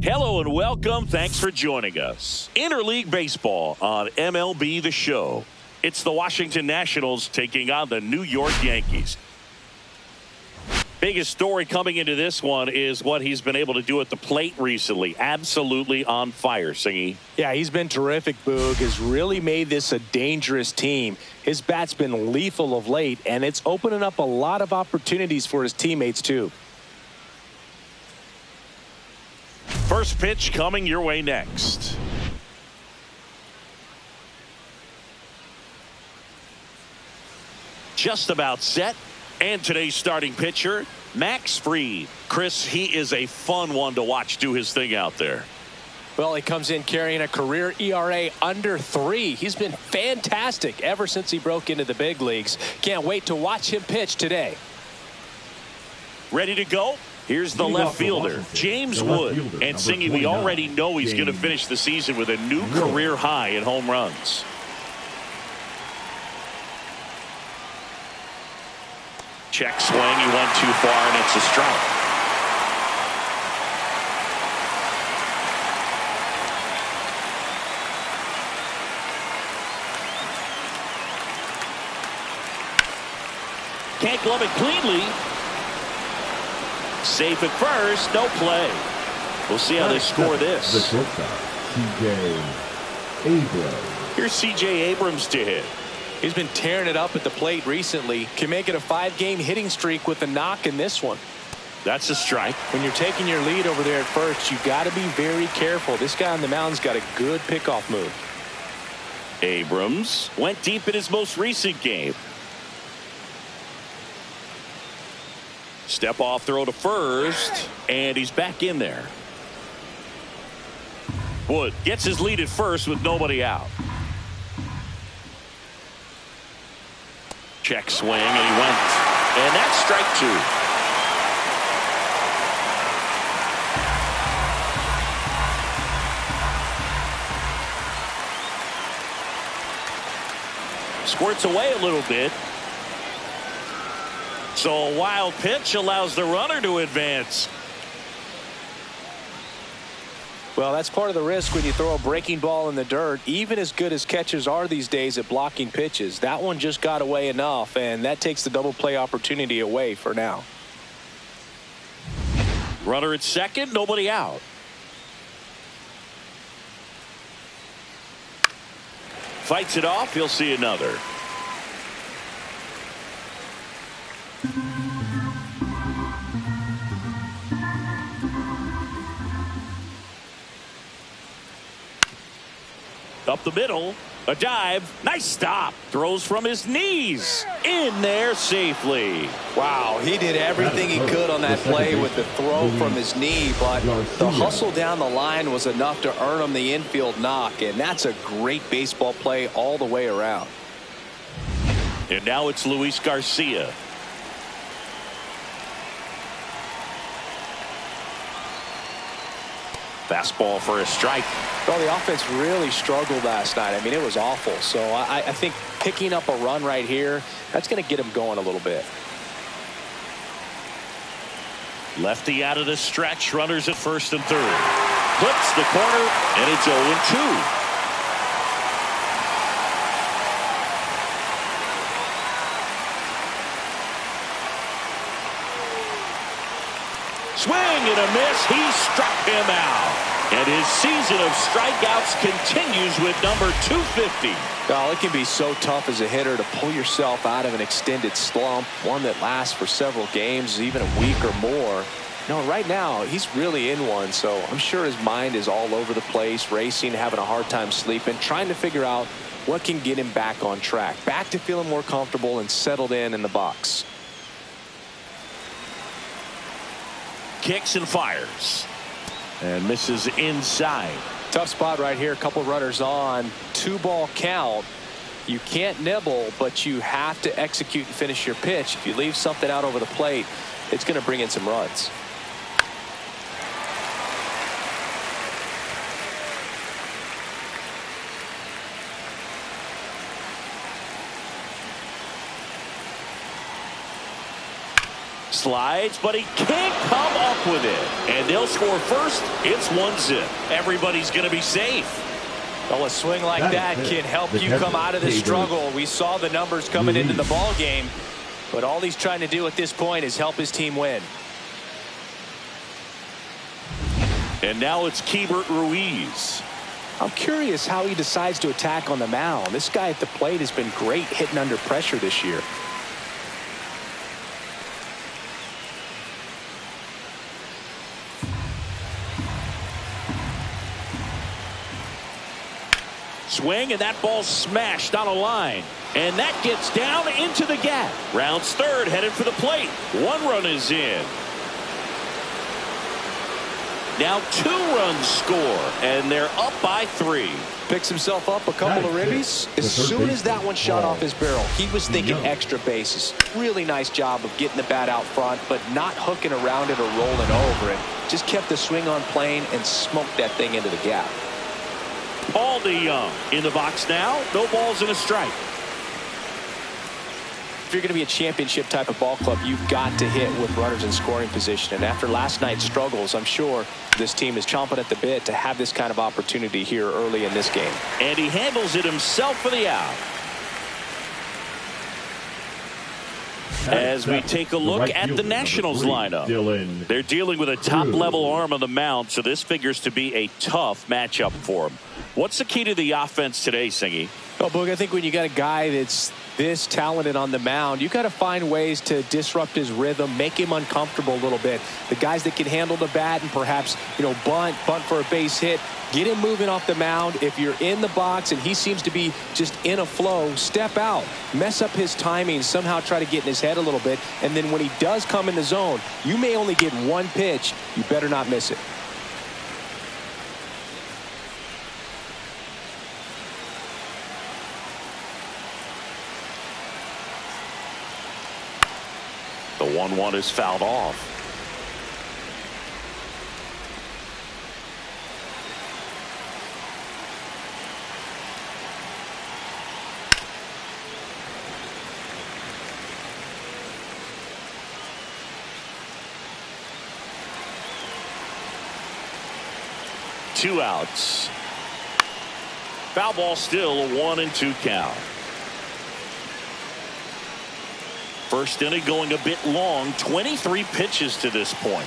Hello and welcome. Thanks for joining us. Interleague Baseball on MLB The Show. It's the Washington Nationals taking on the New York Yankees. Biggest story coming into this one is what he's been able to do at the plate recently. Absolutely on fire, Singy. Yeah, he's been terrific, Boog. Has really made this a dangerous team. His bat's been lethal of late, and it's opening up a lot of opportunities for his teammates, too. First pitch coming your way next. Just about set. And today's starting pitcher, Max Fried. Chris, he is a fun one to watch do his thing out there. Well, he comes in carrying a career ERA under 3. He's been fantastic ever since he broke into the big leagues. Can't wait to watch him pitch today. Ready to go? Here's the left fielder, James Wood. And Singy, we already know he's going to finish the season with a new career high in home runs. Check swing. He went too far, and it's a strike. Can't glove it cleanly. Safe at first, no play. We'll see how they score this. The shortstop, C.J. Abrams. Here's C.J. Abrams to hit. He's been tearing it up at the plate recently. Can make it a 5-game hitting streak with a knock in this one. That's a strike. When you're taking your lead over there at first, you've got to be very careful. This guy on the mound's got a good pickoff move. Abrams went deep in his most recent game. Step off throw to first, and he's back in there. Wood gets his lead at first with nobody out. Check swing, and he went. And that's strike 2. Squirts away a little bit. So a wild pitch allows the runner to advance. Well, that's part of the risk when you throw a breaking ball in the dirt. Even as good as catchers are these days at blocking pitches, that one just got away enough, and that takes the double play opportunity away for now. Runner at second, nobody out. Fights it off, he'll see another. Up the middle, a dive, nice stop. Throws from his knees, in there safely. Wow, he did everything he could on that play with the throw from his knee, but the hustle down the line was enough to earn him the infield knock, and that's a great baseball play all the way around. And now it's Luis Garcia. Fastball for a strike. Well, the offense really struggled last night. I mean, it was awful. So I think picking up a run right here, that's going to get him going a little bit. Lefty out of the stretch. Runners at first and third. Clips the corner, and it's 0-2. Swing and a miss. He struck him out. And his season of strikeouts continues with number 250. Oh, it can be so tough as a hitter to pull yourself out of an extended slump, one that lasts for several games, even a week or more. No, right now, he's really in one, so I'm sure his mind is all over the place, racing, having a hard time sleeping, trying to figure out what can get him back on track, back to feeling more comfortable and settled in the box. Kicks and fires. And misses inside. Tough spot right here. A couple runners on. 2-ball count. You can't nibble, but you have to execute and finish your pitch. If you leave something out over the plate, it's going to bring in some runs. Slides, but he can't come up with it. And they'll score first. It's 1-zip. Everybody's going to be safe. Well, a swing like that can help you come out of the struggle. We saw the numbers coming into the ball game, but all he's trying to do at this point is help his team win. And now it's Keibert Ruiz. I'm curious how he decides to attack on the mound. This guy at the plate has been great hitting under pressure this year. Swing, and that ball's smashed on a line. And that gets down into the gap. Rounds third, headed for the plate. 1 run is in. Now 2 runs score, and they're up by 3. Picks himself up a couple of ribbies. As soon as that one shot off his barrel, he was thinking extra bases. Really nice job of getting the bat out front, but not hooking around it or rolling over it. Just kept the swing on plane and smoked that thing into the gap. Paul DeYoung in the box now. No balls and a strike. If you're going to be a championship type of ball club, you've got to hit with runners in scoring position. And after last night's struggles, I'm sure this team is chomping at the bit to have this kind of opportunity here early in this game. And he handles it himself for the out. As we take a look at the Nationals lineup, they're dealing with a top-level arm on the mound, so this figures to be a tough matchup for them. What's the key to the offense today, Singy? Well, Boog, I think when you got a guy that's this talented on the mound, you got to find ways to disrupt his rhythm, make him uncomfortable a little bit. The guys that can handle the bat and perhaps, bunt for a base hit, get him moving off the mound. If you're in the box and he seems to be just in a flow, step out, mess up his timing, somehow try to get in his head a little bit. And then when he does come in the zone, you may only get 1 pitch. You better not miss it. The 1-1 is fouled off. Two outs. Foul ball still, a 1-2 count. First inning going a bit long, 23 pitches to this point.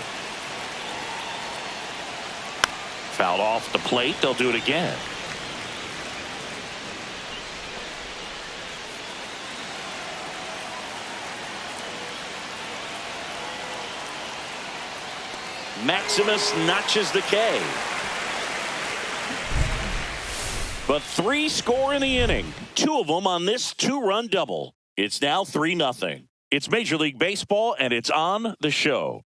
Fouled off the plate, they'll do it again. Maximus notches the K. But 3 score in the inning, 2 of them on this 2-run double. It's now 3-0. It's Major League Baseball, and it's on the show.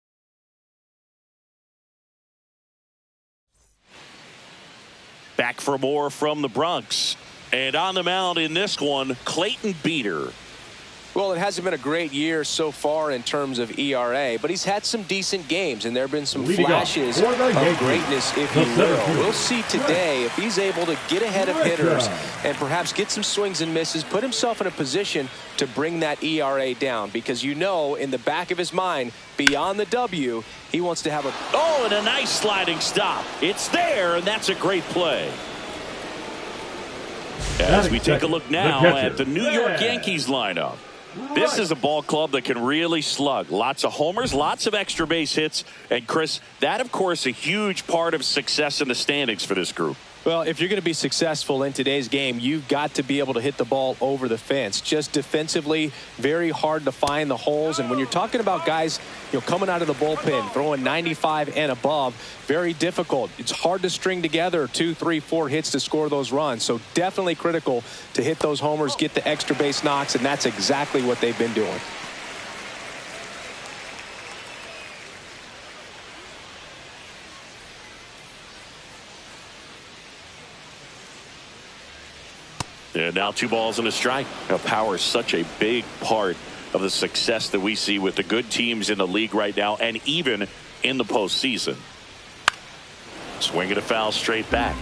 Back for more from the Bronx. And on the mound in this one, Clayton Beeter. Well, it hasn't been a great year so far in terms of ERA, but he's had some decent games, and there have been some flashes of greatness, if you will. We'll see today if he's able to get ahead of hitters and perhaps get some swings and misses, put himself in a position to bring that ERA down, because in the back of his mind, beyond the W, he wants to have a... Oh, and a nice sliding stop. It's there, and that's a great play. As we take a look now at the New York Yankees lineup. This is a ball club that can really slug. Lots of homers, lots of extra base hits. And, Chris, that, of course, a huge part of success in the standings for this group. Well, if you're going to be successful in today's game, you've got to be able to hit the ball over the fence. Just defensively, very hard to find the holes. And when you're talking about guys, coming out of the bullpen, throwing 95 and above, very difficult. It's hard to string together 2, 3, 4 hits to score those runs. So definitely critical to hit those homers, get the extra base knocks, and that's exactly what they've been doing. And now 2 balls and a strike. Power is such a big part of the success that we see with the good teams in the league right now, and even in the postseason. Swing and a foul straight back.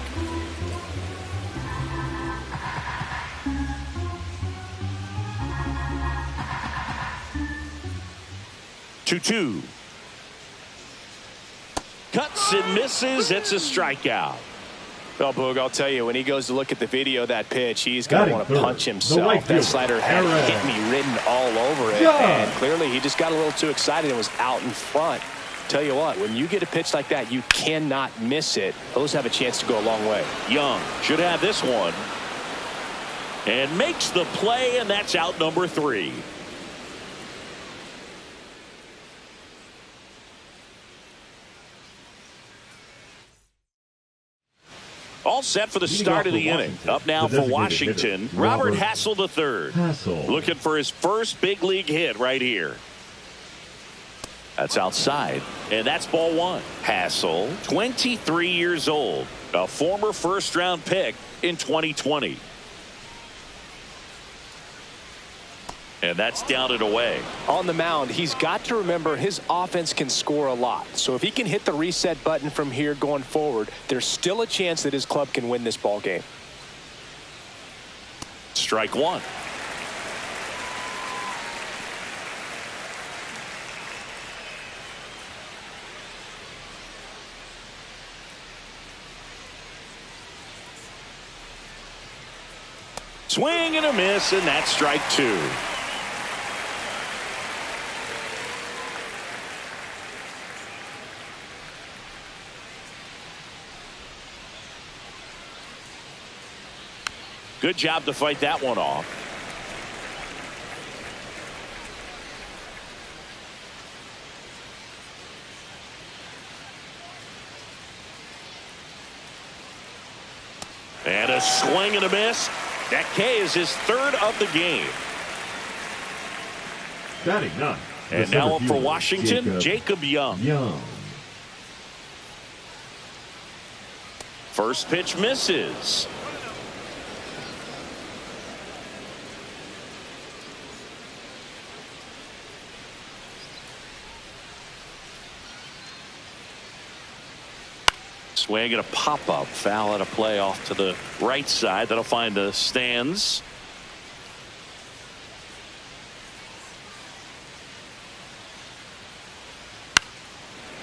2-2. Cuts and misses. It's a strikeout. Well, Boog, I'll tell you, when he goes to look at the video of that pitch, he's going to want to punch himself. That slider had hit me written all over it, and clearly he just got a little too excited and was out in front. Tell you what, when you get a pitch like that, you cannot miss it. Those have a chance to go a long way. Young should have this one. And makes the play, and that's out number 3. All set for the start of the inning. Up now for Washington, Robert Hassel III. Looking for his first big league hit right here. That's outside, and that's ball 1. Hassel, 23 years old, a former first-round pick in 2020. And that's down and away. On the mound, he's got to remember his offense can score a lot. So if he can hit the reset button from here going forward, there's still a chance that his club can win this ball game. Strike 1. Swing and a miss, and that's strike 2. Good job to fight that one off. And a swing and a miss. That K is his 3rd of the game. Batting 9. And now up for Washington, Jacob Young. First pitch misses. Swing and a pop-up. Foul at a play off to the right side. That'll find the stands.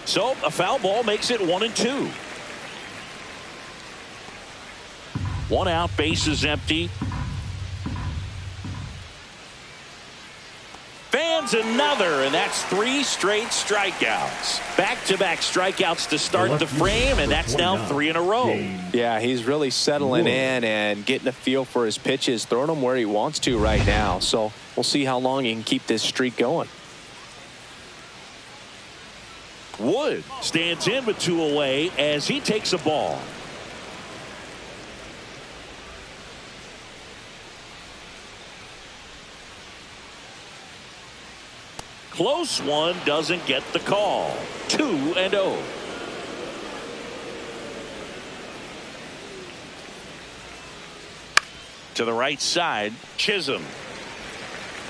So a foul ball makes it 1-2. 1 out, bases empty. Fans another, and that's 3 straight strikeouts. Back-to-back strikeouts to start the frame, and that's now 3 in a row. Yeah, he's really settling in and getting a feel for his pitches, throwing them where he wants to right now. So we'll see how long he can keep this streak going. Wood stands in with 2 away as he takes a ball. Close one, doesn't get the call. 2-0. To the right side, Chisholm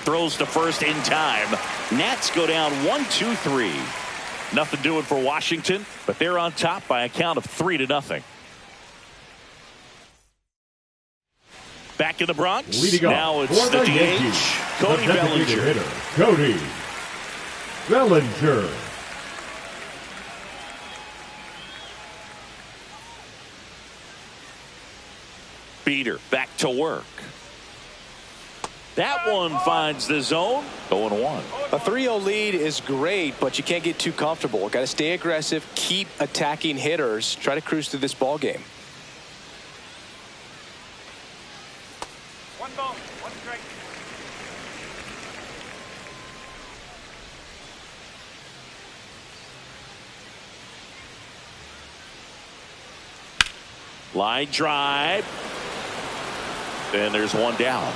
throws to first in time. Nats go down 1-2-3. Nothing doing for Washington, but they're on top by a count of 3-0. Back in the Bronx. Now it's the DH, Cody Bellinger. Cody Bellinger. Beater back to work. That one finds the zone. 0-1. A 3-0 lead is great, but you can't get too comfortable. Got to stay aggressive, keep attacking hitters, try to cruise through this ball game. 1 ball, 1 strike. Line drive. And there's 1 down.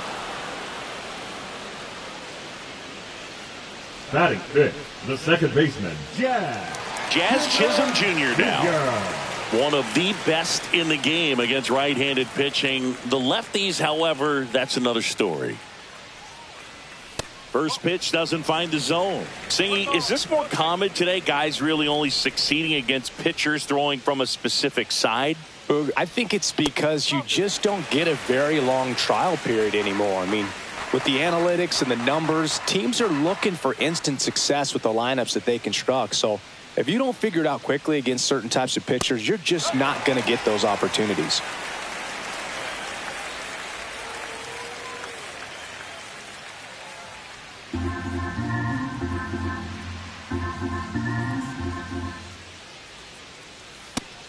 Batting 5th, the second baseman, Jazz Chisholm Jr. now. One of the best in the game against right-handed pitching. The lefties, however, that's another story. First pitch doesn't find the zone. Singy, is this more common today? Guys really only succeeding against pitchers throwing from a specific side? I think it's because you just don't get a very long trial period anymore. I mean, With the analytics and the numbers, teams are looking for instant success with the lineups that they construct. So if you don't figure it out quickly against certain types of pitchers, you're just not going to get those opportunities.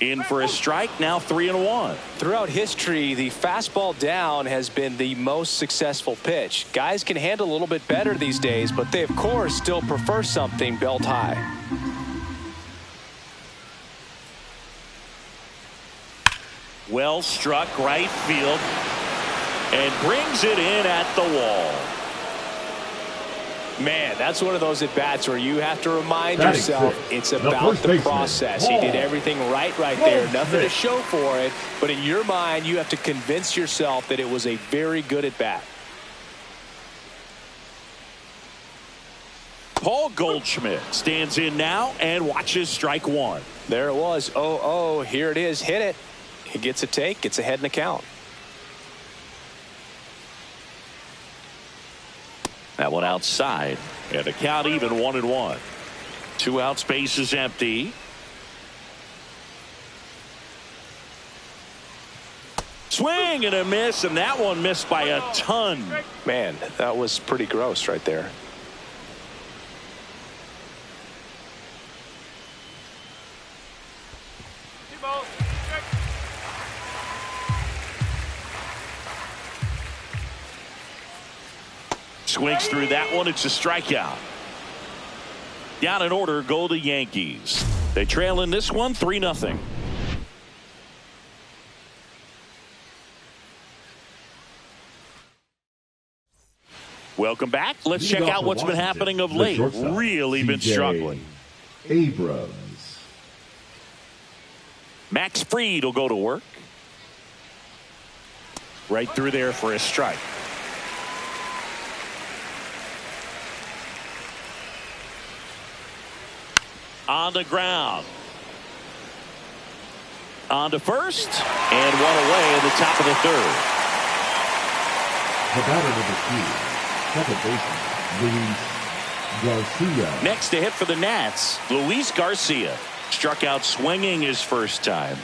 In for a strike, now 3-1. Throughout history, the fastball down has been the most successful pitch. Guys can handle a little bit better these days, but they, of course, still prefer something belt high. Well struck right field and brings it in at the wall. Man, that's one of those at-bats where you have to remind Batting yourself six, it's the about first the baseman, process. He did everything right there. Nothing to show for it. But in your mind, you have to convince yourself that it was a very good at-bat. Paul Goldschmidt stands in now and watches strike one. There it was. Oh, here it is. Hit it. He gets a take, gets ahead in the count. That one outside, and the count even 1-1. 2 outs, base is empty. Swing and a miss, and that one missed by a ton. Man, that was pretty gross right there. Swings through that one. It's a strikeout. Down in order go the Yankees. They trail in this one 3-0. Welcome back. Let's check out what's been happening of late. Really been struggling. Abrams. Max Fried will go to work. Right through there for a strike. On the ground. On to first. And one away in the top of the third. The batter number 2, second baseman, Luis Garcia. Next to hit for the Nats, Luis Garcia. Struck out swinging his first time.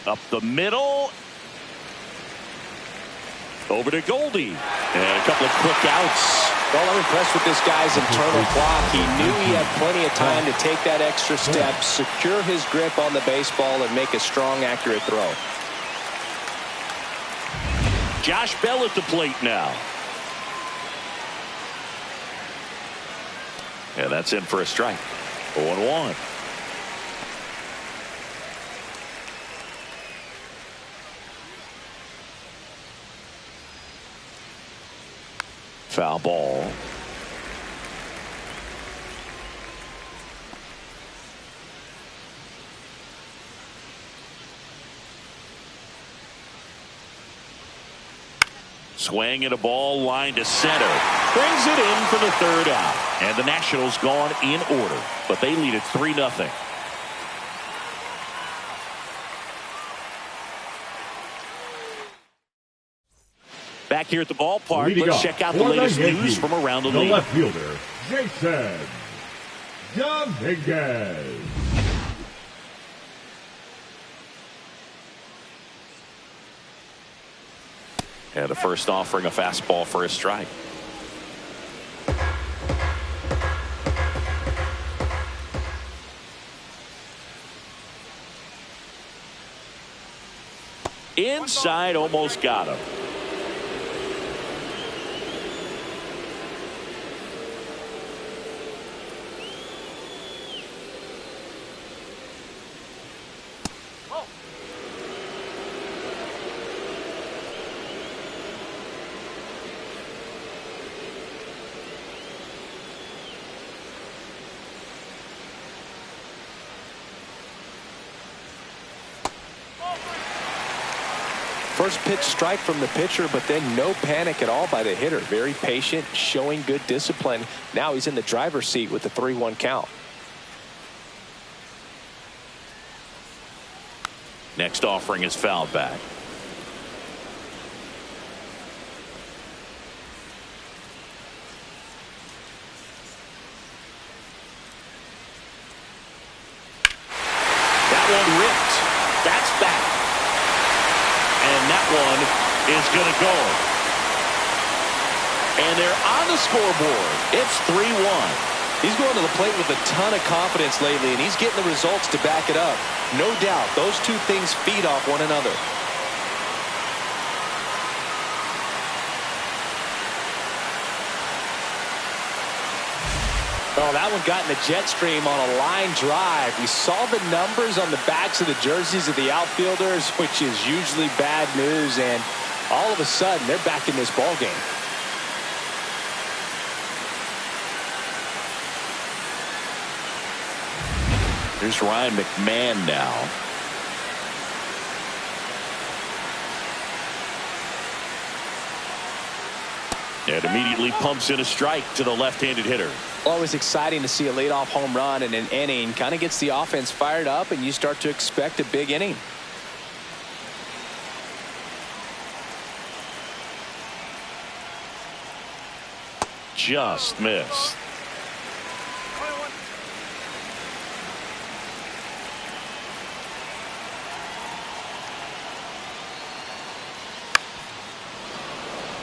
Up the middle. Over to Goldie. And a couple of quick outs. Well, I'm impressed with this guy's internal clock. He knew he had plenty of time to take that extra step, secure his grip on the baseball, and make a strong, accurate throw. Josh Bell at the plate now. Yeah, that's in for a strike. 0-1. Foul ball. Swing and a ball line to center. Brings it in for the third out. And the Nationals gone in order, but they lead it 3-0. Back here at the ballpark, let's check out the latest news from around the league. The left fielder, Jason Dominguez. And the first offering a fastball for a strike. Inside, almost got him. First pitch strike from the pitcher, but then no panic at all by the hitter. Very patient, showing good discipline. Now he's in the driver's seat with the 3-1 count. Next offering is fouled back. one ripped. That's back. And that one is going to go. And they're on the scoreboard. It's 3-1. He's going to the plate with a ton of confidence lately, and he's getting the results to back it up. No doubt, those two things feed off one another. Oh, that one got in the jet stream on a line drive. We saw the numbers on the backs of the jerseys of the outfielders, which is usually bad news, and all of a sudden, they're back in this ball game. Here's Ryan McMahon now. And immediately pumps in a strike to the left-handed hitter. Always exciting to see a leadoff home run in an inning. Kind of gets the offense fired up, and you start to expect a big inning. Just missed.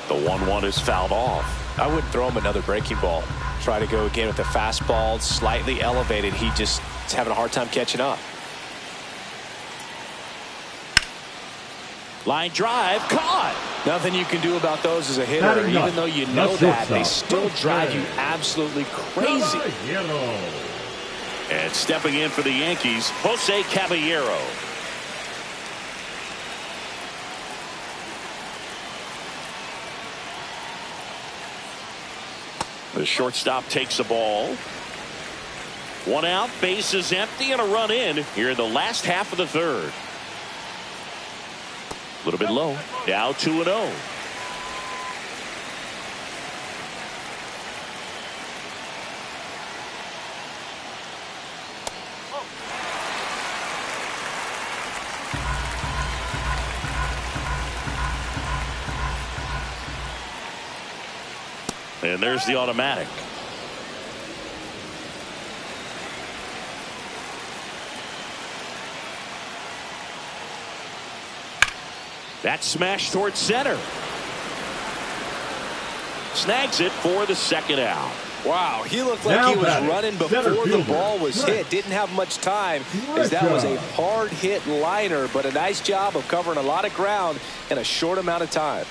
The 1-1 is fouled off. I wouldn't throw him another breaking ball. Try to go again with the fastball, slightly elevated. He just is having a hard time catching up. Line drive, caught. Nothing you can do about those as a hitter. Even though you know that, they still drive you absolutely crazy. And stepping in for the Yankees, Jose Caballero. The shortstop takes the ball. One out, base is empty, and a run in here in the last half of the third. A little bit low. Now 2-0. And there's the automatic. That smash towards center. Snags it for the second out. Wow, he looked like he was running before the ball was hit. Didn't have much time, as that was a hard hit liner, but a nice job of covering a lot of ground in a short amount of time.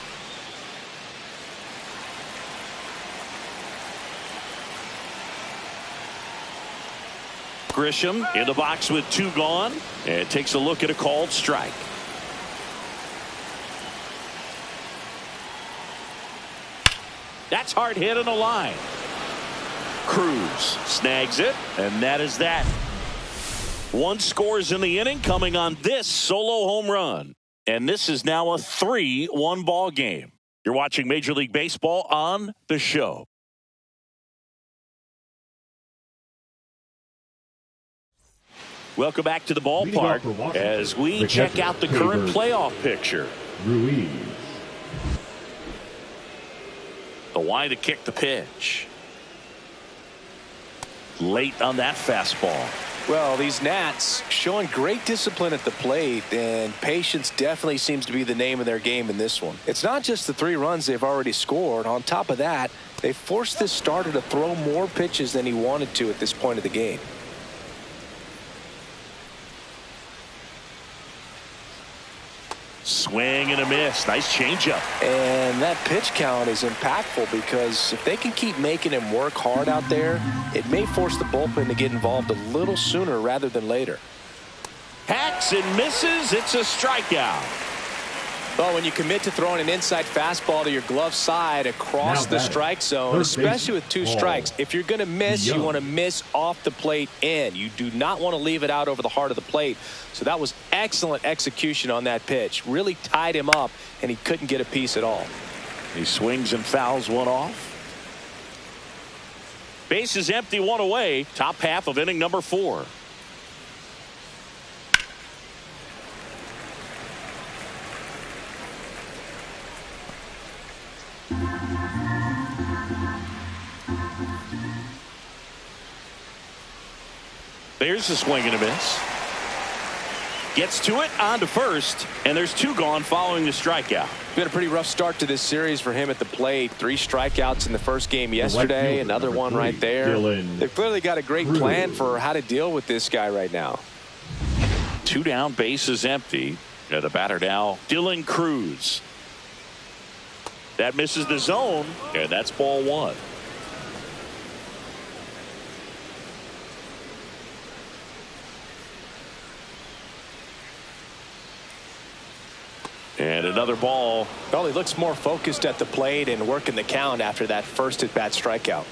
Grisham in the box with 2 gone, and takes a look at a called strike. That's hard hit on the line. Cruz snags it, and that is that. 1 scores in the inning, coming on this solo home run. And this is now a 3-1 ball game. You're watching Major League Baseball on The Show. Welcome back to the ballpark as we check out the current playoff picture. Ruiz. The wide to kick the pitch. Late on that fastball. Well, these Nats showing great discipline at the plate, and patience definitely seems to be the name of their game in this one. It's not just the 3 runs they've already scored. On top of that, they forced this starter to throw more pitches than he wanted to at this point of the game. Swing and a miss. Nice changeup. And that pitch count is impactful because if they can keep making him work hard out there, it may force the bullpen to get involved a little sooner rather than later. Hacks and misses. It's a strikeout. Well, when you commit to throwing an inside fastball to your glove side across the strike zone, especially with 2 strikes, if you're going to miss, you want to miss off the plate in. You do not want to leave it out over the heart of the plate. So that was excellent execution on that pitch. Really tied him up, and he couldn't get a piece at all. He swings and fouls one off. Base is empty, 1 away. Top half of inning number 4. There's a swing and a miss. Gets to it, on to first, and there's 2 gone following the strikeout. Been a pretty rough start to this series for him at the plate. 3 strikeouts in the first game yesterday, another one right there. They've clearly got a great plan for how to deal with this guy right now. 2 down, bases empty. And the batter now, Dylan Cruz. That misses the zone, and that's ball 1. And another ball. Well, he looks more focused at the plate and working the count after that first at-bat strikeout.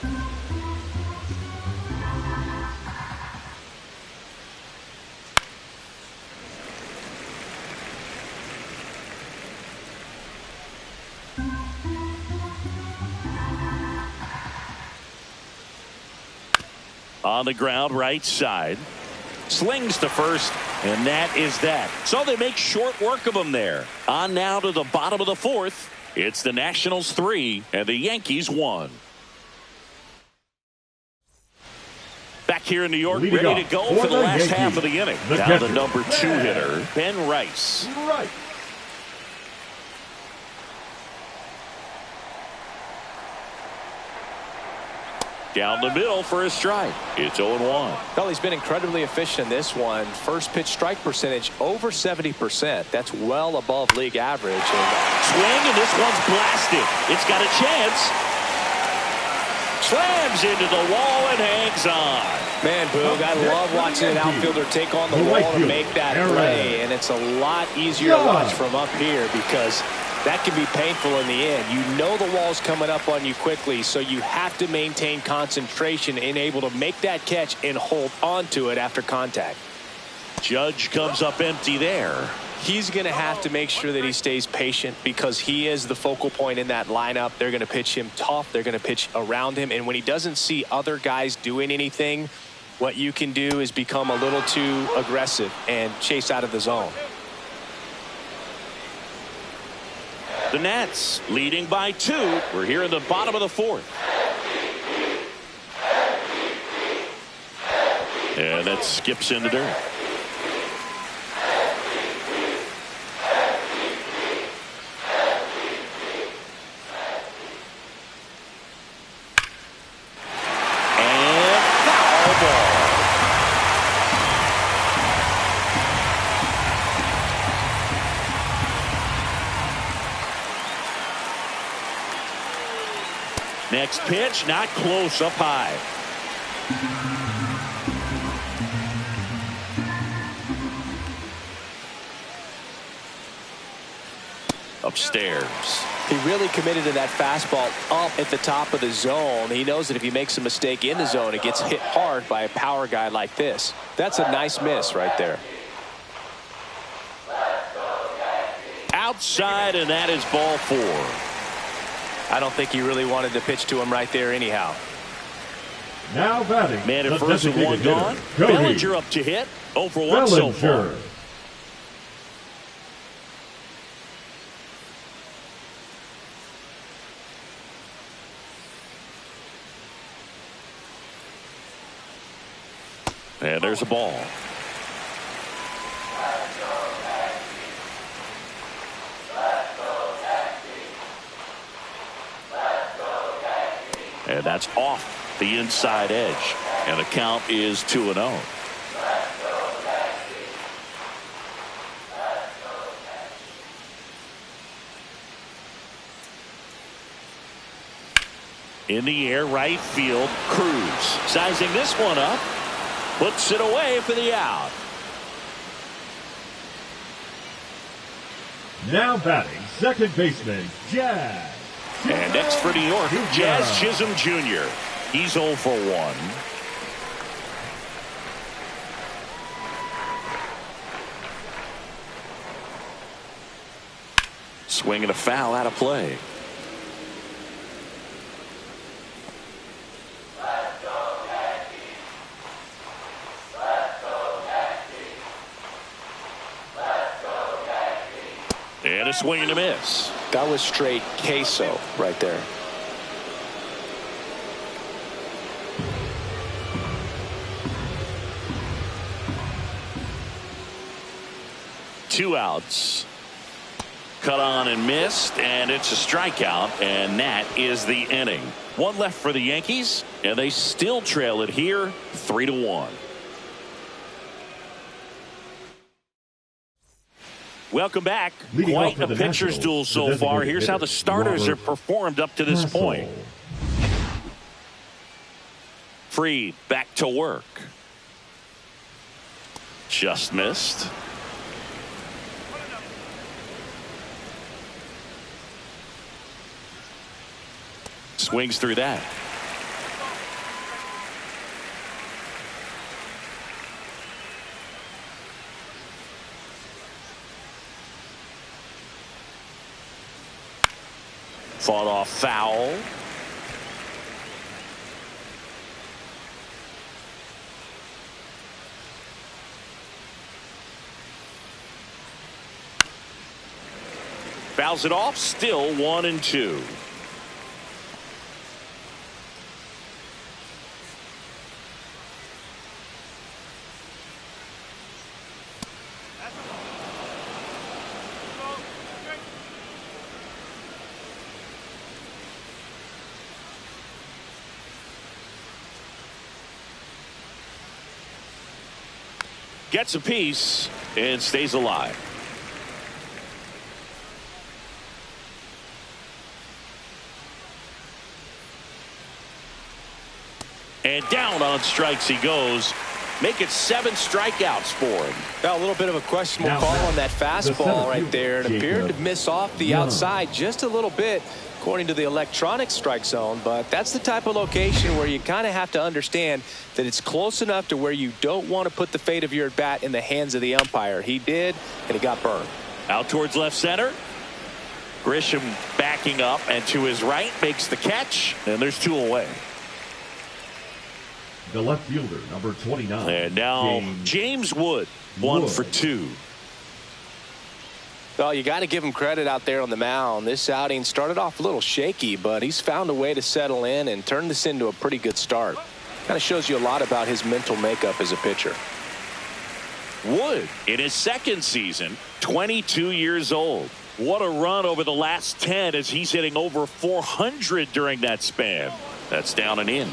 On the ground, right side. Slings to first, and that is that. So they make short work of him there. On now to the bottom of the 4th. It's the Nationals 3 and the Yankees 1. Back here in New York, ready to go for the last half of the inning. Now the number 2 hitter, Ben Rice. Down the middle for a strike. It's 0-1. Well, he's been incredibly efficient in this one. First pitch strike percentage over 70%. That's well above league average. Swing, and this one's blasted. It's got a chance. Slams into the wall and hangs on. Man, Boog, I love watching an outfielder take on the wall and make that play. And it's a lot easier to watch from up here because that can be painful in the end. You know the wall's coming up on you quickly, so you have to maintain concentration and able to make that catch and hold on to it after contact. Judge comes up empty there. He's going to have to make sure that he stays patient because he is the focal point in that lineup. They're going to pitch him tough. They're going to pitch around him. And when he doesn't see other guys doing anything, what you can do is become a little too aggressive and chase out of the zone. The Nats leading by 2. We're here in the bottom of the 4th. And that skips in the dirt. And foul ball. Next pitch, not close, up high. Upstairs. He really committed to that fastball up at the top of the zone. He knows that if he makes a mistake in the zone, it gets hit hard by a power guy like this. That's a nice miss right there. Outside, and that is ball 4. I don't think he really wanted to pitch to him right there anyhow. Now batting. Man at first and 1 gone. Bellinger up to hit. 0 for 1 so far. And there's a ball. And that's off the inside edge. And the count is 2-0. In the air, right field, Cruz. Sizing this one up. Puts it away for the out. Now batting, second baseman, Jazz. And next for New York, Jazz Chisholm Jr. He's 0 for 1. Swing and a foul out of play. And a swing and a miss. That was straight queso right there. 2 outs. Cut on and missed, and it's a strikeout, and that is the inning. 1 left for the Yankees, and they still trail it here 3-1. Welcome back. Leading Quite off a for the pitcher's Nationals, duel so the far. designated Here's how the hitter, starters have performed up to this point. Fried back to work. Just missed. Swings through that. Fought off foul. Fouls it off. Still 1-2. Gets a piece and stays alive. And down on strikes he goes. Make it 7 strikeouts for him. Now a little bit of a questionable call on that fastball right there. It appeared to miss off the outside just a little bit, according to the electronic strike zone, but that's the type of location where you kind of have to understand that it's close enough to where you don't want to put the fate of your bat in the hands of the umpire. He did, and he got burned. Out towards left center. Grisham backing up, and to his right makes the catch, and there's 2 away. The left fielder, number 29. And now James Wood, 1 for 2. Well, you got to give him credit out there on the mound. This outing started off a little shaky, but he's found a way to settle in and turn this into a pretty good start. Kind of shows you a lot about his mental makeup as a pitcher. Wood in his 2nd season, 22 years old. What a run over the last 10 as he's hitting over 400 during that span. That's down and in.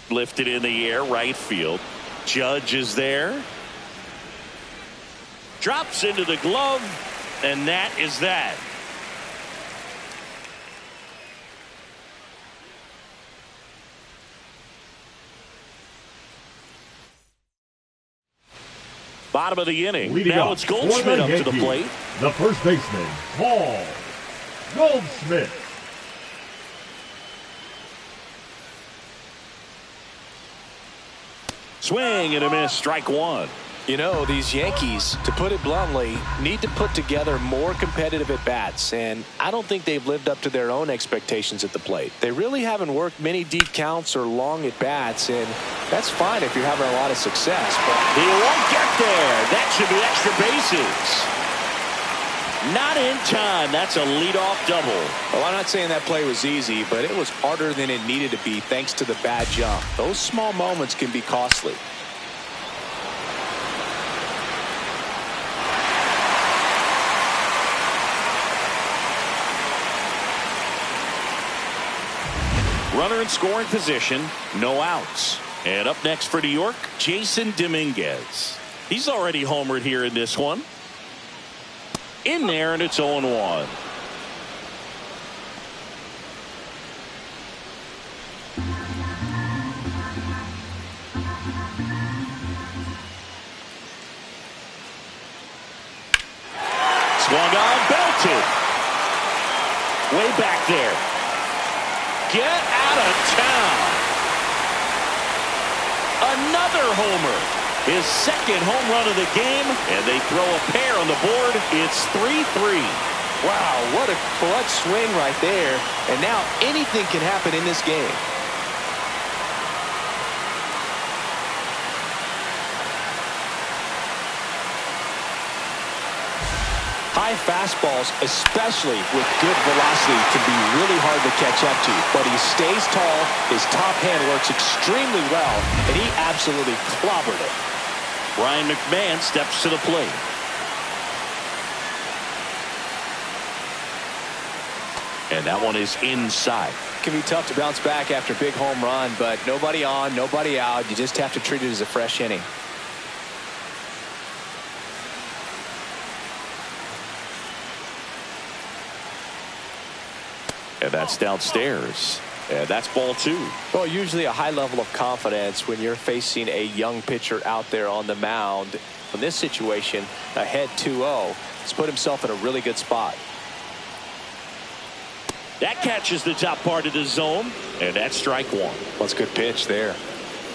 Lifted in the air, right field. Judge is there. Drops into the glove, and that is that. Bottom of the inning. Leading now up it's Goldschmidt up to the plate. The first baseman, Paul Goldschmidt. Swing and a miss, strike 1. You know, these Yankees, to put it bluntly, need to put together more competitive at-bats, and I don't think they've lived up to their own expectations at the plate. They really haven't worked many deep counts or long at-bats, and that's fine if you're having a lot of success. But he won't get there. That should be extra bases. Not in time. That's a leadoff double. Well, I'm not saying that play was easy, but it was harder than it needed to be thanks to the bad jump. Those small moments can be costly. Runner in scoring position, no outs. And up next for New York, Jason Dominguez. He's already homered here in this one. In there, and it's 0-1. Swung on, belted. Way back there. Get out of town. Another homer. His 2nd home run of the game, and they throw a pair on the board. It's 3-3. Wow, what a clutch swing right there. And now anything can happen in this game. High fastballs, especially with good velocity, can be really hard to catch up to. But he stays tall, his top hand works extremely well, and he absolutely clobbered it. Ryan McMahon steps to the plate. And that one is inside. It can be tough to bounce back after a big home run, but nobody on, nobody out. You just have to treat it as a fresh inning. And that's downstairs. And that's ball 2. Well, usually a high level of confidence when you're facing a young pitcher out there on the mound. In this situation, ahead 2-0, he's put himself in a really good spot. That catches the top part of the zone, and that's strike 1. Well, it's a good pitch there.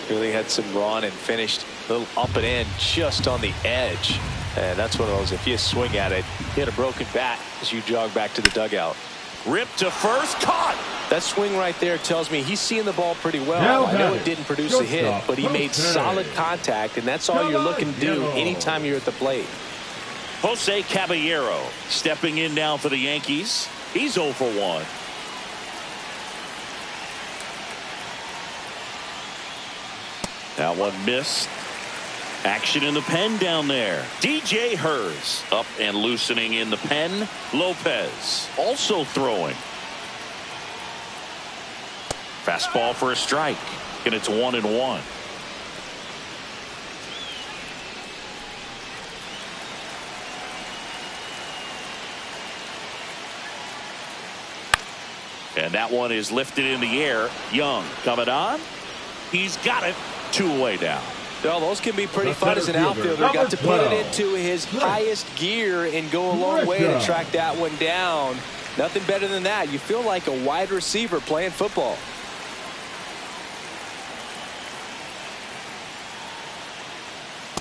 Really had some run and finished a little up and in just on the edge. And that's one of those, if you swing at it, hit a broken bat as you jog back to the dugout. Ripped to first, caught. That swing right there tells me he's seeing the ball pretty well. I know it didn't produce a hit, but he made solid contact, and that's all you're looking to do anytime you're at the plate. Jose Caballero stepping in now for the Yankees. He's 0 for 1. That one missed. Action in the pen down there. DJ Hers up and loosening in the pen. Lopez also throwing. Fastball for a strike. And it's 1-1. And that one is lifted in the air. Young coming on. He's got it. 2 away now. Well, those can be pretty fun as an outfielder. Got to put it into his highest gear and go a long way to track that one down. Nothing better than that. You feel like a wide receiver playing football.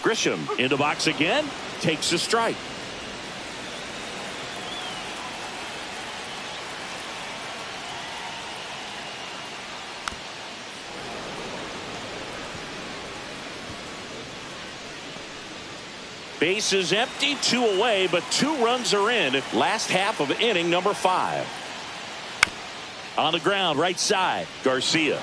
Grisham in the box again. Takes a strike. Base is empty, 2 away, but 2 runs are in. Last half of inning number 5. On the ground, right side, Garcia.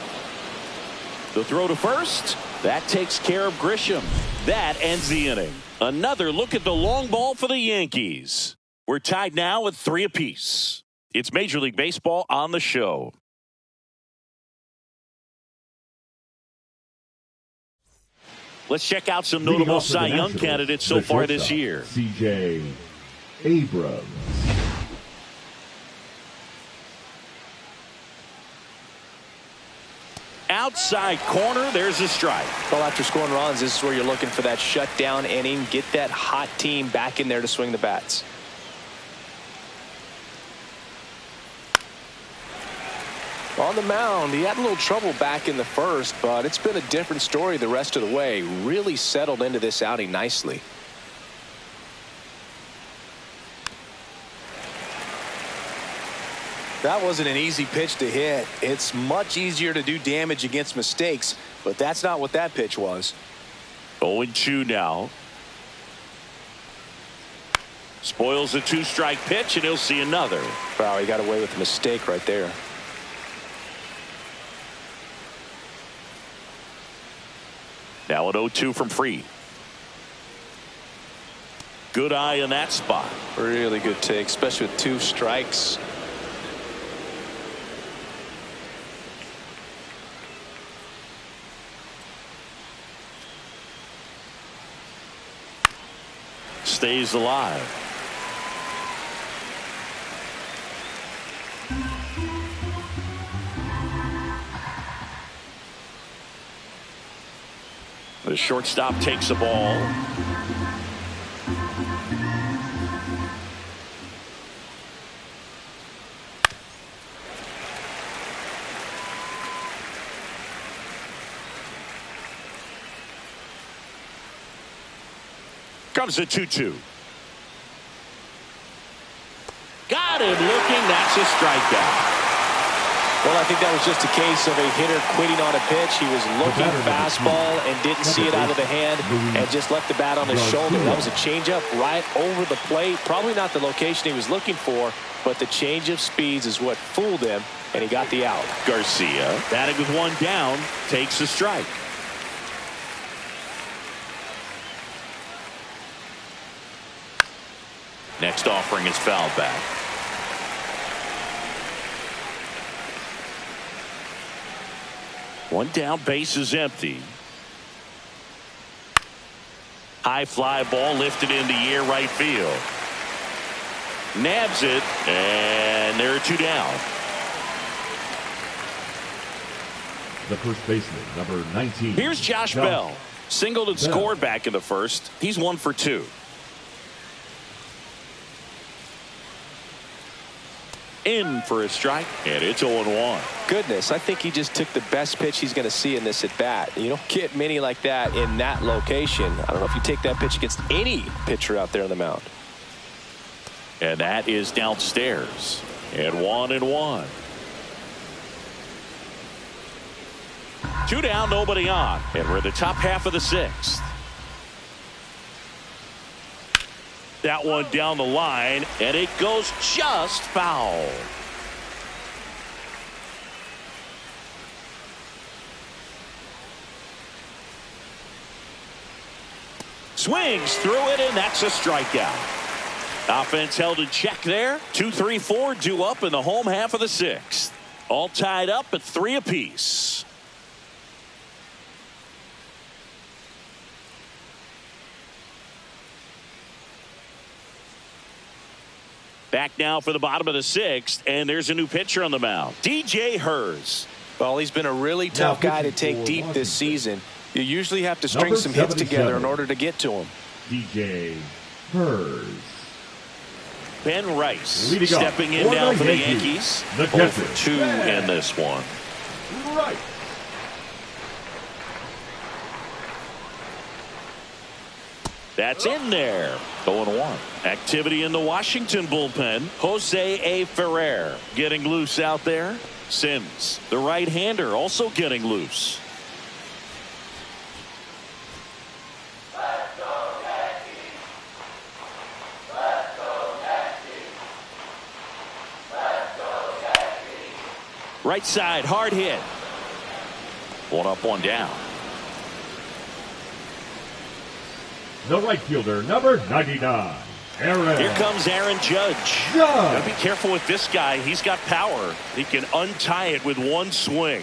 The throw to first. That takes care of Grisham. That ends the inning. Another look at the long ball for the Yankees. We're tied now at 3 apiece. It's Major League Baseball on the show. Let's check out some notable Cy Young candidates so far this year. C.J. Abrams. Outside corner, there's a strike. Well, after scoring runs, this is where you're looking for that shutdown inning. Get that hot team back in there to swing the bats. On the mound, he had a little trouble back in the first, but it's been a different story the rest of the way. Really settled into this outing nicely. That wasn't an easy pitch to hit. It's much easier to do damage against mistakes, but that's not what that pitch was. 0-2 now. Spoils a 2-strike pitch, and he'll see another. Wow, he got away with a mistake right there. Now an 0-2 from Fried. Good eye in that spot. Really good take, especially with 2 strikes. Stays alive. The shortstop takes the ball. Comes a 2-2. Got him looking. That's a strikeout. Well, I think that was just a case of a hitter quitting on a pitch. He was looking fastball and didn't see it out of the hand and just left the bat on his shoulder. That was a changeup right over the plate. Probably not the location he was looking for, but the change of speeds is what fooled him, and he got the out. Garcia, batting with one down, takes the strike. Next offering is fouled back. One down, base is empty. High fly ball lifted in the air, right field. Nabs it, and there are two down. The first baseman, number 19. Here's Josh Bell. Singled and scored back in the first. He's 1 for 2. In for a strike, and it's 0-1. Goodness, I think he just took the best pitch he's going to see in this at bat. You don't get many like that in that location. I don't know if you take that pitch against any pitcher out there on the mound. And that is downstairs. And 1-1. 2 down, nobody on. And we're in the top half of the 6th. That one down the line, and it goes just foul. Swings through it, and that's a strikeout. Offense held in check there. 2, 3, 4 due up in the home half of the 6th. All tied up at 3 apiece. Back now for the bottom of the 6th, and there's a new pitcher on the mound. DJ Hers. Well, he's been a really tough guy to take deep this season. You usually have to string some hits together in order to get to him. DJ Hers. Ben Rice stepping in now for the Yankees. 0 for 2 in this one. Right. That's in there. 0-1. Activity in the Washington bullpen. Jose A. Ferrer getting loose out there. Sims, the right-hander, also getting loose. Right side, hard hit. 1 up, 1 down. The right fielder, number 99, Aaron. Here comes Aaron Judge. Gotta be careful with this guy. He's got power. He can untie it with one swing.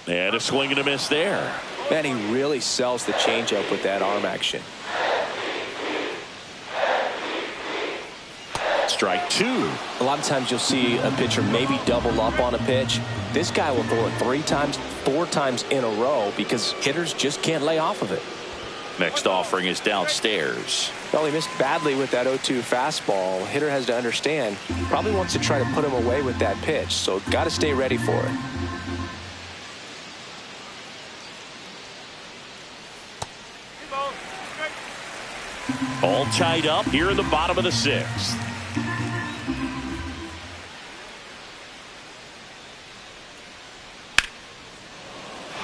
And a swing and a miss there. Man, he really sells the changeup with that arm action. Strike 2. A lot of times you'll see a pitcher maybe double up on a pitch. This guy will throw it 3 times, 4 times in a row because hitters just can't lay off of it. Next offering is downstairs. Well, he missed badly with that 0-2 fastball. Hitter has to understand, probably wants to try to put him away with that pitch, so got to stay ready for it. All tied up here in the bottom of the 6th.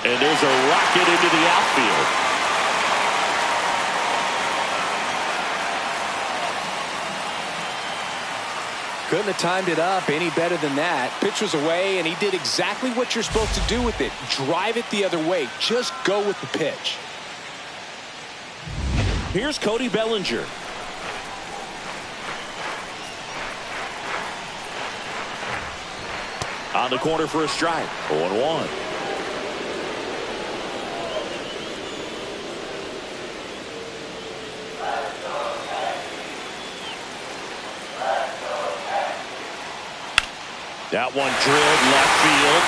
And there's a rocket into the outfield. Couldn't have timed it up any better than that. Pitch was away, and he did exactly what you're supposed to do with it. Drive it the other way. Just go with the pitch. Here's Cody Bellinger. On the corner for a strike. 0-1. That one drilled left field.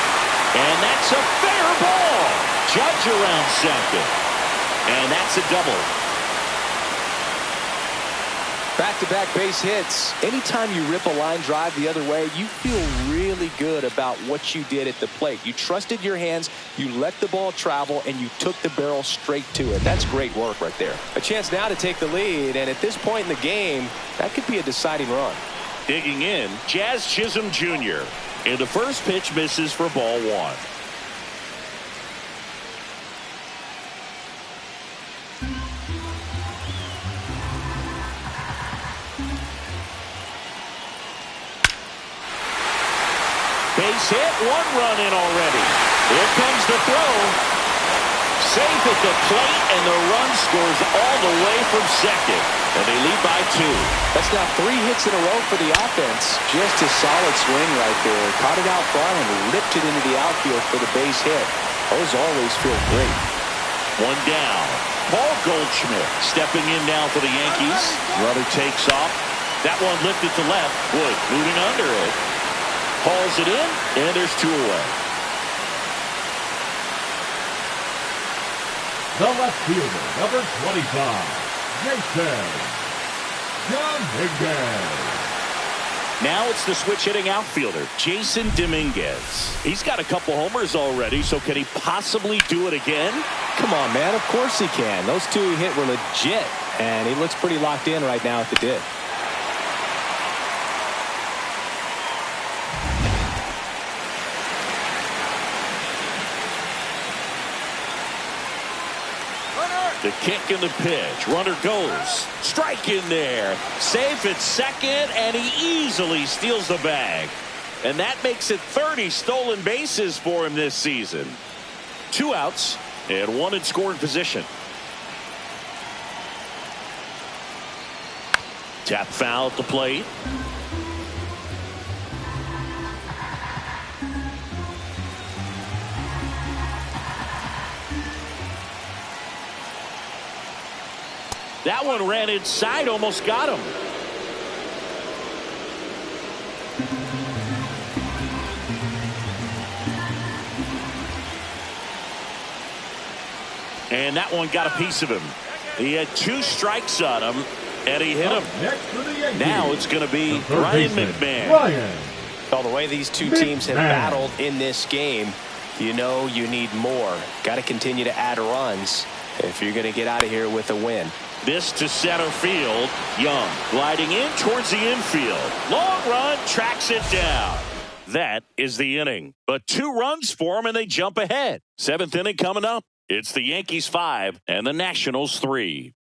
And that's a fair ball. Judge around second. And that's a double. Back-to-back base hits. Anytime you rip a line drive the other way, you feel really good about what you did at the plate. You trusted your hands, you let the ball travel, and you took the barrel straight to it. That's great work right there. A chance now to take the lead, and at this point in the game, that could be a deciding run. Digging in, Jazz Chisholm Jr. And the first pitch misses for ball one. Base hit, one run in already. Here comes the throw. Safe at the plate, and the run scores all the way from second. And they lead by 2. That's now 3 hits in a row for the offense. Just a solid swing right there. Caught it out front and ripped it into the outfield for the base hit. Those always feel great. One down. Paul Goldschmidt stepping in now for the Yankees. Runner takes off. That one lifted to left. Wood moving under it. Hauls it in, and there's 2 away. The left fielder, number 25, Jason Dominguez. Now it's the switch-hitting outfielder, Jason Dominguez. He's got a couple homers already, so can he possibly do it again? Come on, man. Of course he can. Those 2 he hit were legit, and he looks pretty locked in right now at the dip. The kick and the pitch. Runner goes. Strike in there. Safe at second, and he easily steals the bag. And that makes it 30 stolen bases for him this season. 2 outs and 1 in scoring position. Tap foul at the plate. That one ran inside, almost got him. And that one got a piece of him. He had 2 strikes on him, and he hit him. Now it's going to be Ryan McMahon. Well, the way these 2 teams have battled in this game, you know you need more. Got to continue to add runs if you're going to get out of here with a win. This to center field. Young gliding in towards the infield. Long run, tracks it down. That is the inning. But 2 runs for them, and they jump ahead. 7th inning coming up. It's the Yankees 5 and the Nationals 3.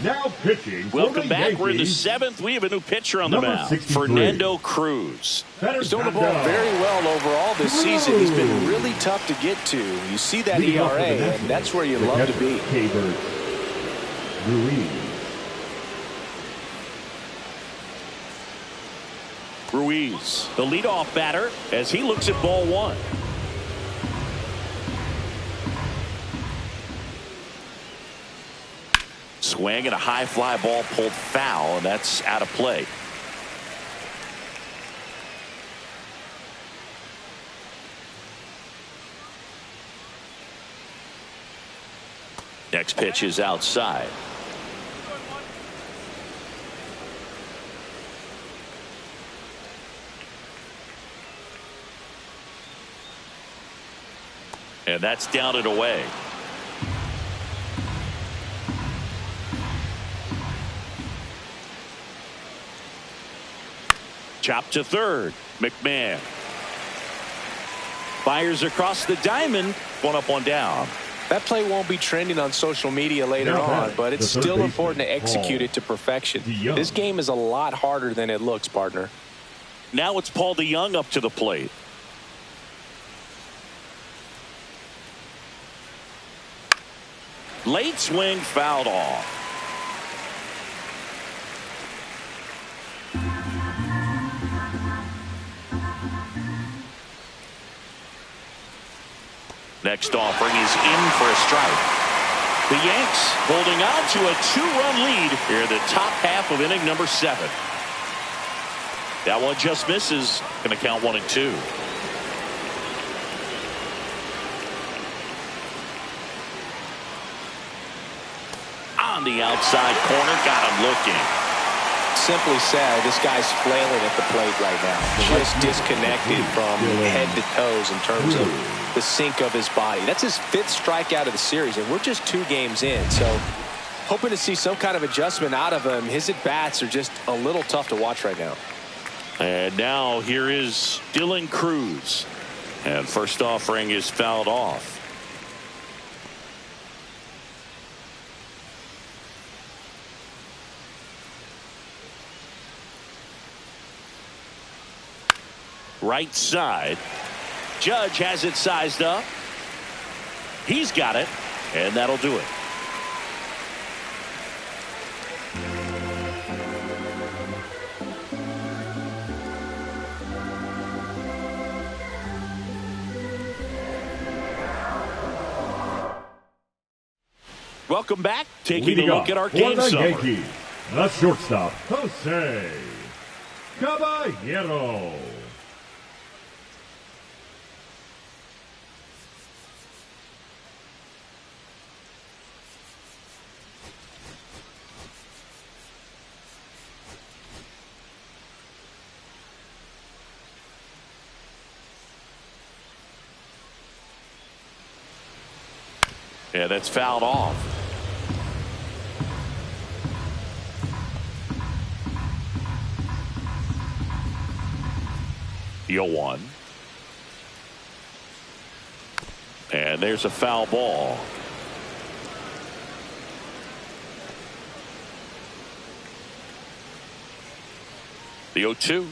Now pitching. Welcome back. We're in the 7th. We have a new pitcher on the mound. Fernando Cruz. He's doing the ball very well overall this season. He's been really tough to get to. You see that ERA, and that's where you love to be. Ruiz, the leadoff batter, as he looks at ball 1. Swing and a high fly ball pulled foul, and that's out of play. Next pitch is outside. And that's down and away. Chop to third. McMahon fires across the diamond. 1 up, 1 down. That play won't be trending on social media later on, but it's still important to execute it to perfection. This game is a lot harder than it looks, partner. Now it's Paul DeYoung up to the plate. Late swing, fouled off. Next offering is in for a strike. The Yanks holding on to a 2-run lead here in the top half of inning number 7. That one just misses. Going to count 1 and 2. the outside corner. Got him looking. Simply said, this guy's flailing at the plate right now. Just disconnected from head to toes in terms of the sink of his body. That's his 5th strikeout of the series, and we're just 2 games in. So hoping to see some kind of adjustment out of him. His at-bats are just a little tough to watch right now. And now here is Dylan Cruz. And first offering is fouled off. Right side. Judge has it sized up. He's got it, and that'll do it. Welcome back. Taking a look at our game summary. Yankees, the shortstop, Jose Caballero. Yeah, that's fouled off. The 0-1. And there's a foul ball. The 0-2.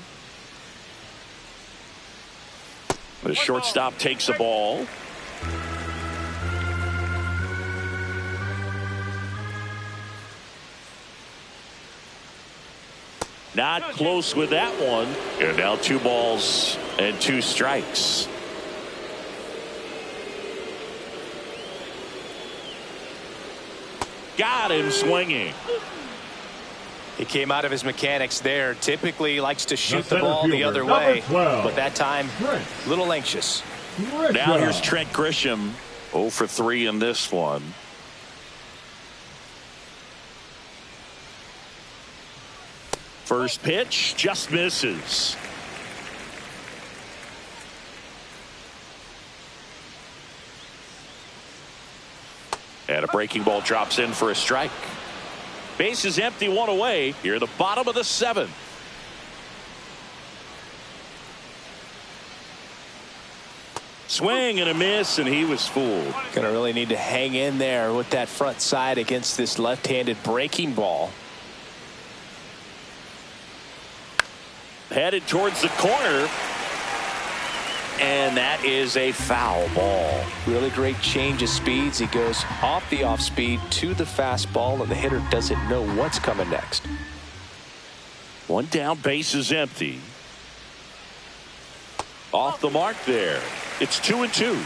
The shortstop takes the ball. Not close with that one. And now 2 balls and 2 strikes. Got him swinging. He came out of his mechanics there. Typically likes to shoot the ball the other way, but that time a little anxious. Now here's Trent Grisham, 0 for 3 in this one. First pitch just misses. And a breaking ball drops in for a strike. Base is empty, 1 away. Here at the bottom of the 7th. Swing and a miss, and he was fooled. Gonna really need to hang in there with that front side against this left-handed breaking ball. Headed towards the corner. And that is a foul ball. Really great change of speeds. He goes off the off speed to the fastball, and the hitter doesn't know what's coming next. 1 down, base is empty. Off the mark there. It's 2-2.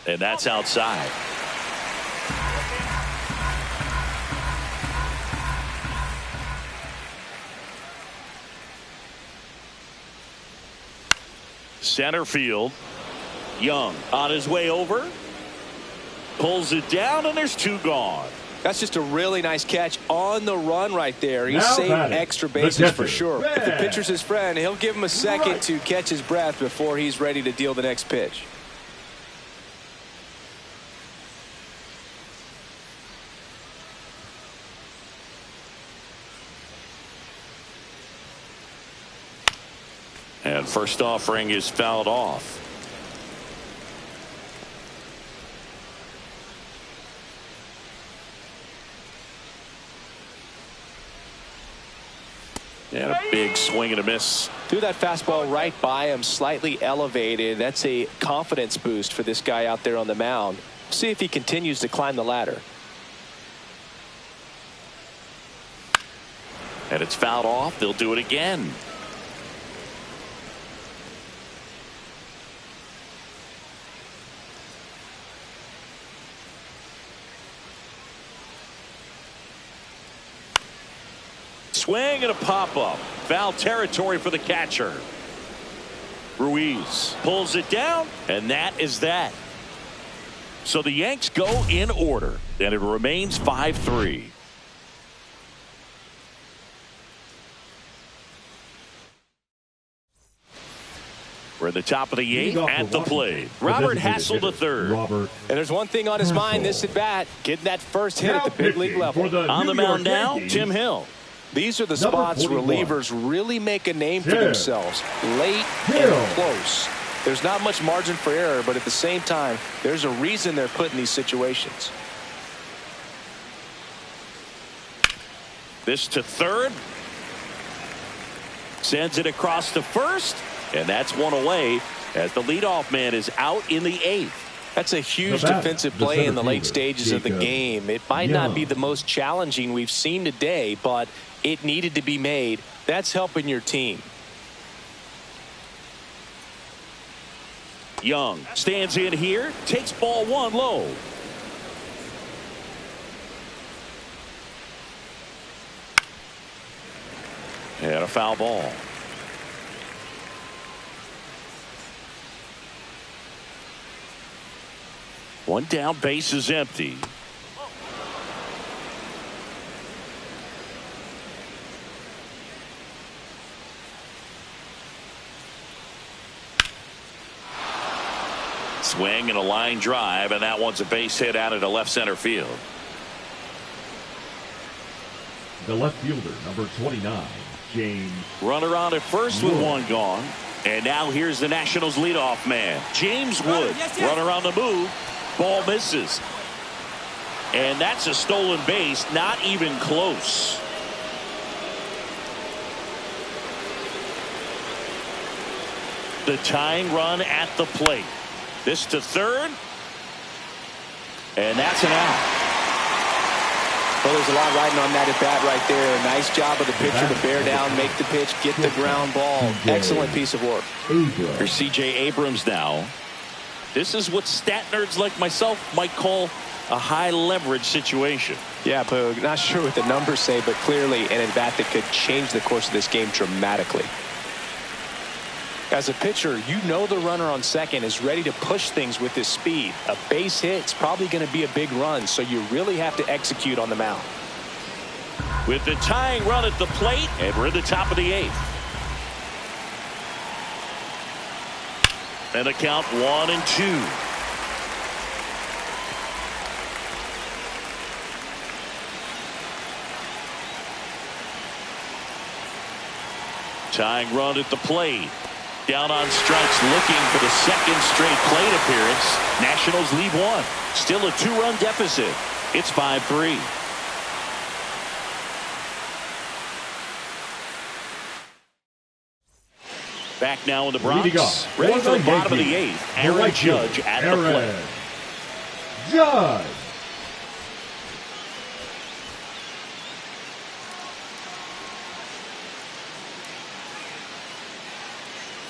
And that's outside. Center field. Young on his way over. Pulls it down, and there's 2 gone. That's just a really nice catch on the run right there. He saved extra bases for sure. If the pitcher's his friend, he'll give him a second to catch his breath before he's ready to deal the next pitch. And first offering is fouled off. And a big swing and a miss. Threw that fastball right by him, slightly elevated. That's a confidence boost for this guy out there on the mound. See if he continues to climb the ladder. And it's fouled off. They'll do it again. Swing and a pop-up. Foul territory for the catcher. Ruiz pulls it down, and that is that. So the Yanks go in order, and it remains 5-3. We're at the top of the 8th at the plate. Robert Hassel III. And there's one thing on his mind this at bat, getting that first hit at the big league level. On the mound now, Tim Hill. These are the spots relievers really make a name for themselves. Late and close. There's not much margin for error, but at the same time, there's a reason they're put in these situations. This to third. Sends it across to first. And that's one away as the leadoff man is out in the 8th. That's a huge defensive play in the late stages of the game. It might not be the most challenging we've seen today, but it needed to be made. That's helping your team. Young stands in here, takes ball 1 low. And a foul ball. One down, base is empty. Swing and a line drive, and that one's a base hit out into left center field. The left fielder, number 29, James. Runner on at first with one gone. And now here's the Nationals leadoff man, James Wood. Runner on the move. Ball misses. And that's a stolen base, not even close. The tying run at the plate. This to third. And that's an out. Well, there's a lot riding on that at bat right there. Nice job of the pitcher to bear down, make the pitch, get the ground ball. Excellent piece of work. Here's C.J. Abrams now. This is what stat nerds like myself might call a high leverage situation. Yeah, Boog. Not sure what the numbers say, but clearly an at bat that could change the course of this game dramatically. As a pitcher, you know the runner on second is ready to push things with his speed. A base hit's probably going to be a big run, so you really have to execute on the mound. With the tying run at the plate, and we're at the top of the 8th. And a count 1-2. Tying run at the plate. Down on strikes, looking for the second straight plate appearance. Nationals lead 1. Still a 2-run deficit. It's 5-3. Back now in the Bronx. Ready for the bottom of the 8th. Aaron Judge at the plate. Judge.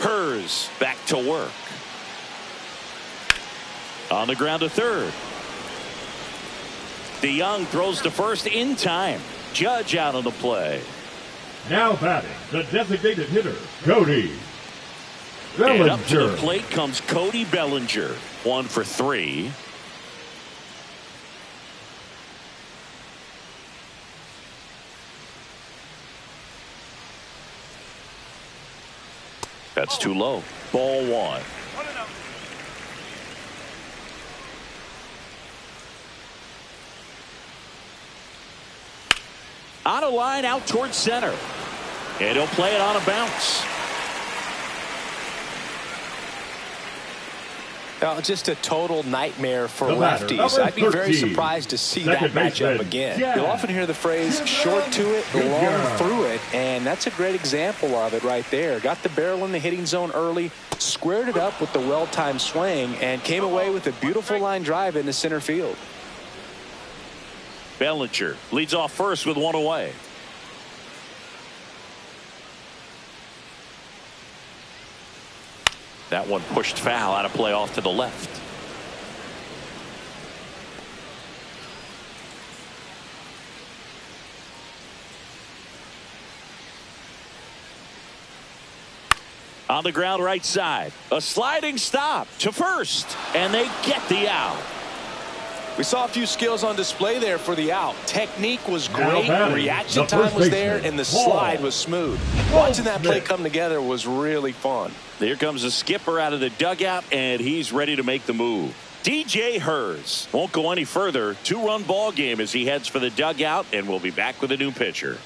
Pers back to work. On the ground to third. DeYoung throws to first in time. Judge out on the play. Now batting, the designated hitter, Cody Bellinger. And up to the plate comes Cody Bellinger. 1 for 3. That's too low. Ball 1. On a line out towards center. And he'll play it on a bounce. Just a total nightmare for lefties. I'd be very surprised to see that matchup again. You'll often hear the phrase short to it, long through it, and that's a great example of it right there. Got the barrel in the hitting zone early, squared it up with the well-timed swing, and came away with a beautiful line drive into center field. Bellinger leads off first with 1 away. That one pushed foul out of play off to the left. On the ground right side. A sliding stop to first. And they get the out. We saw a few skills on display there for the out. Technique was Now great. batting, Reaction the time first was there. baseman, And the Paul. slide was smooth. Watching that play come together was really fun. Here comes the skipper out of the dugout. And he's ready to make the move. DJ Hers won't go any further. 2-run ball game as he heads for the dugout. And we'll be back with a new pitcher.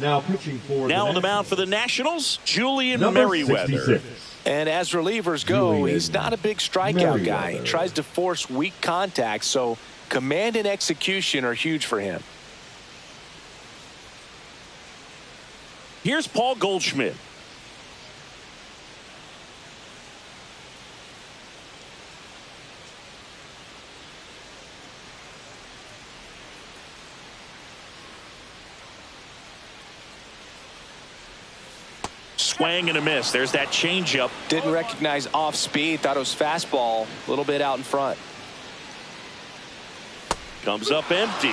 Now pitching for Now on the mound for the Nationals, Julian Merriweather. And as relievers go, Julian he's not a big strikeout guy. He Merriweather. tries to force weak contact, so command and execution are huge for him. Here's Paul Goldschmidt. Swing and a miss. There's that changeup. Didn't recognize off speed, thought it was fastball, a little bit out in front. Comes up empty.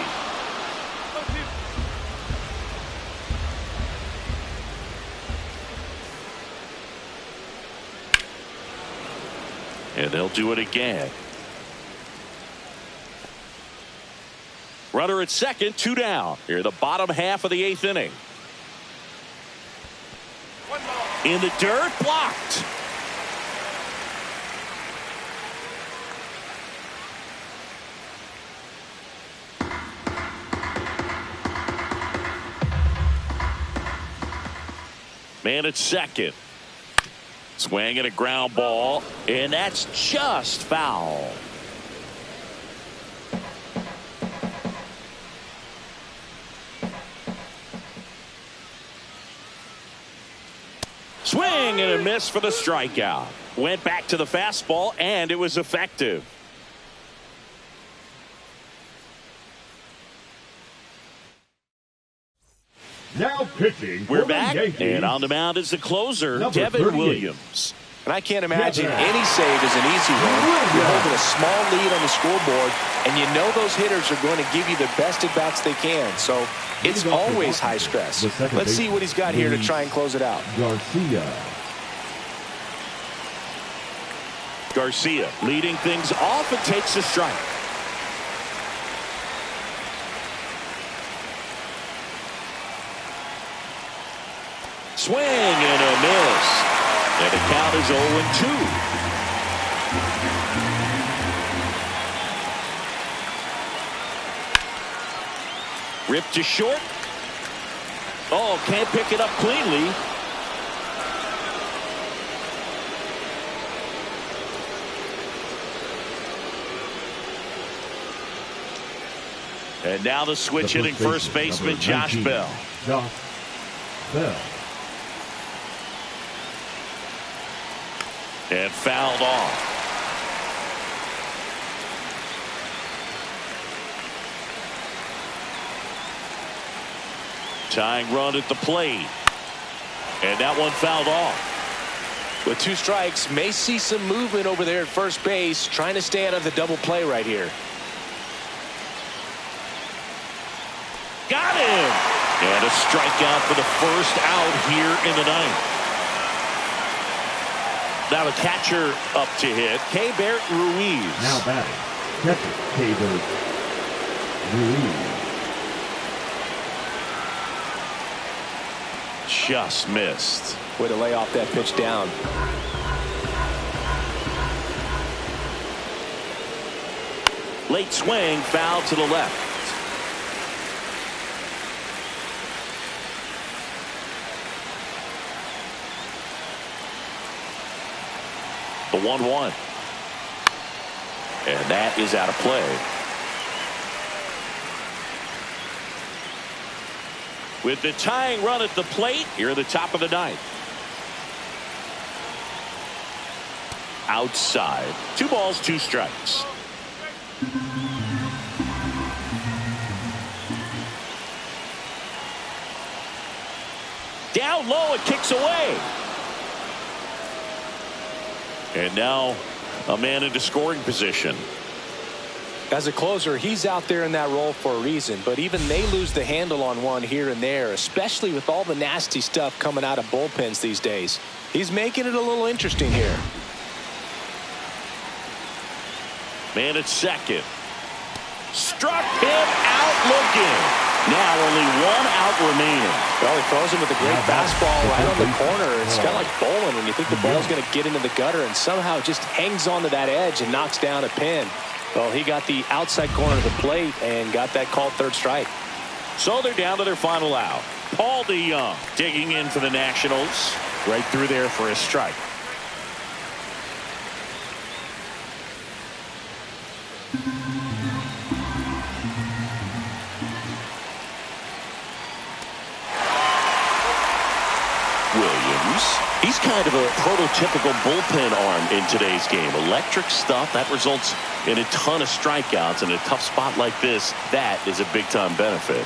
And they'll do it again. Runner at second, 2 down. Here the bottom half of the 8th inning. In the dirt, blocked. Man at second. Swinging a ground ball, and that's just foul. Swing and a miss for the strikeout. Went back to the fastball, and it was effective. Now pitching for We're the back, Yankees. and on the mound is the closer, Number Devin 38. Williams. And I can't imagine any save is an easy one. You're holding a small lead on the scoreboard, and you know those hitters are going to give you the best at-bats they can. So it's always high stress. Let's see what he's got here to try and close it out. Garcia leading things off and takes a strike. Swing and a miss. And the count is 0-2. Ripped to short. Oh, can't pick it up cleanly. And now the switch hitting first baseman Josh Bell. Josh Bell. And fouled off. Tying run at the plate. And that one fouled off. With 2 strikes, may see some movement over there at first base, trying to stay out of the double play right here. Got him! And a strikeout for the first out here in the 9th. Now the catcher up to hit, Keibert Ruiz. Now batting, catcher Keibert Ruiz. Just missed. Way to lay off that pitch down. Late swing, foul to the left. The 1-1. And that is out of play. With the tying run at the plate, here at the top of the 9th. Outside. 2 balls, 2 strikes. Down low, it kicks away. And now a man into scoring position. As a closer, he's out there in that role for a reason, but even they lose the handle on one here and there, especially with all the nasty stuff coming out of bullpens these days. He's making it a little interesting here. Man at second. Struck him out looking. Now only one out remaining. Well, he throws him with a great fastball right on the corner. It's kind of like bowling when you think the ball's going to get into the gutter and somehow just hangs onto that edge and knocks down a pin. Well, he got the outside corner of the plate and got that called third strike. So they're down to their final out. Paul DeYoung digging in for the Nationals. Right through there for a strike. He's kind of a prototypical bullpen arm in today's game. Electric stuff that results in a ton of strikeouts. In a tough spot like this, that is a big-time benefit.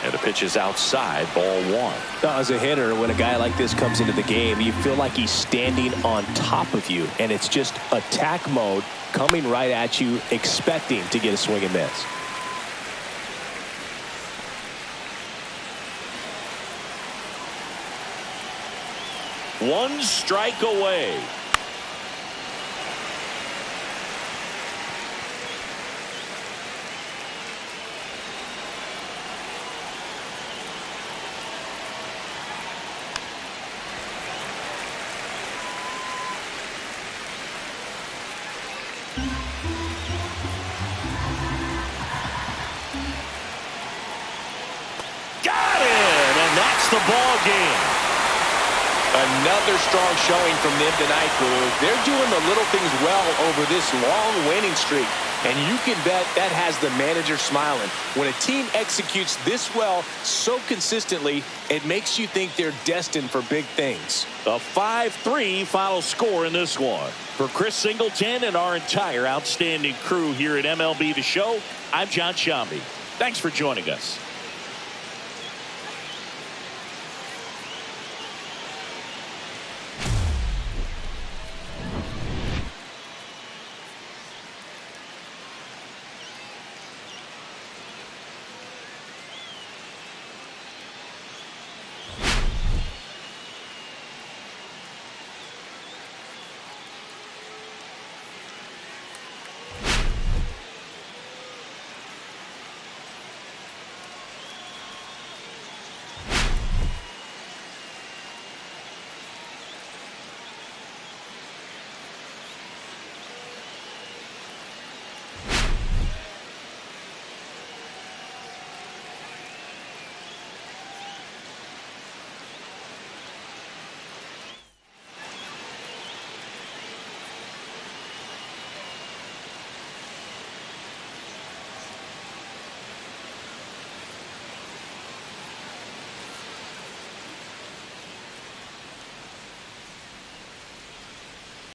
And the pitch is outside, ball one. As a hitter, when a guy like this comes into the game, you feel like he's standing on top of you, and it's just attack mode coming right at you, expecting to get a swing and miss. One strike away. Got it, and that's the ball game. Another strong showing from them tonight, Drew. They're doing the little things well over this long winning streak. And you can bet that has the manager smiling. When a team executes this well so consistently, it makes you think they're destined for big things. A 5-3 final score in this one. For Chris Singleton and our entire outstanding crew here at MLB The Show, I'm John Shambi. Thanks for joining us.